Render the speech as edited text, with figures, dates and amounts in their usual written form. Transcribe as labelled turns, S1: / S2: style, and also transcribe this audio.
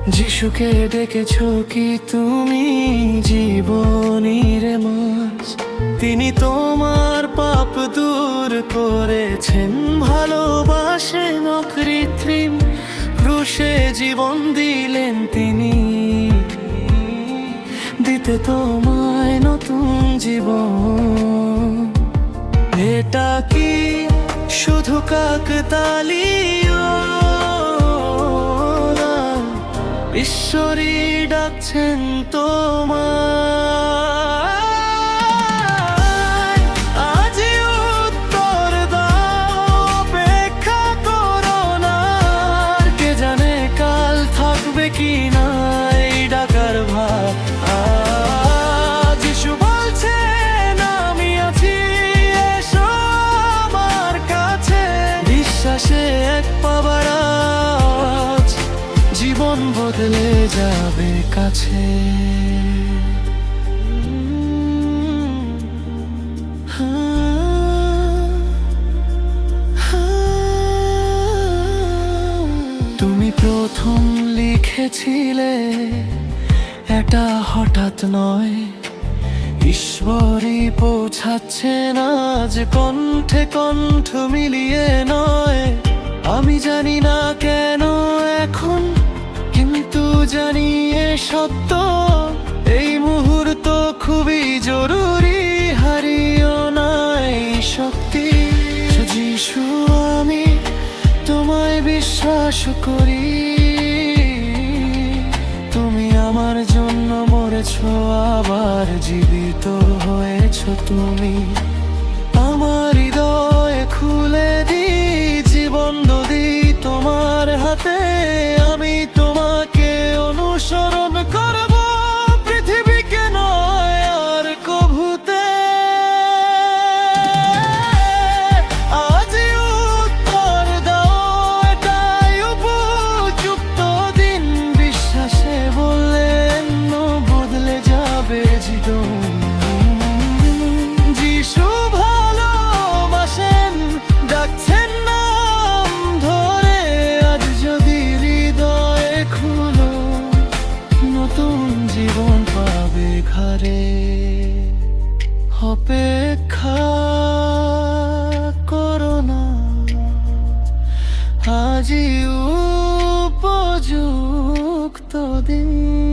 S1: যিশুকে ডেকেছ কি তুমি জীবনীর মাঝ? তিনি তোমার পাপ দূর করেছেন, ভালোবাসেন অকৃত্রিম, ক্রুশে জীবন দিলেন তিনি, দিতে তোমায় নতুন জীবন। এটা কি শুধু কাকতালীয়? ঈশ্বরই ডাকছেন তোমায়। আজই উত্তর দাও, অপেক্ষা করো না। কে জানে কাল থাকবে কি না এই ডাকার ভাব। যিশু বলছেন আমি আছি, এসো আমার কাছে। বিশ্বাসে এক পাবার আজ জীবন বদলে যাবে কাছে। তুমি প্রথম লিখেছিলে এটা হঠাৎ নয়, ঈশ্বরই পৌঁছাচ্ছেন আজ কণ্ঠে কণ্ঠ মিলিয়ে নয়। আমি জানি না কেন এখন, কিন্তু জানি এ সত্য, এই মুহূর্ত খুবই জরুরি। হারিও না এই শক্তি। যিশু আমি তোমায় বিশ্বাস করি, তুমি আমার জন্য মরেছ, আবার জীবিত হয়েছ তুমি। আমার হৃদয় খুলে দিই, জীবন দি তোমার হাতে। আমি তোমাকে অনুসরণ করব, পৃথিবীকে নয় আর কভুতে। আজই উত্তর দাও, এটাই উপযুক্ত দিন। বিশ্বাসে বললেন বদলে যাবে জীবন। যিশু ভালোবাসেন, ডাকছেন নাম ধরে। আজ যদি হৃদয় খুলো, নতুন জীবন পাবে ঘরে। অপেক্ষা করো না, আজই উপযুক্ত দিন।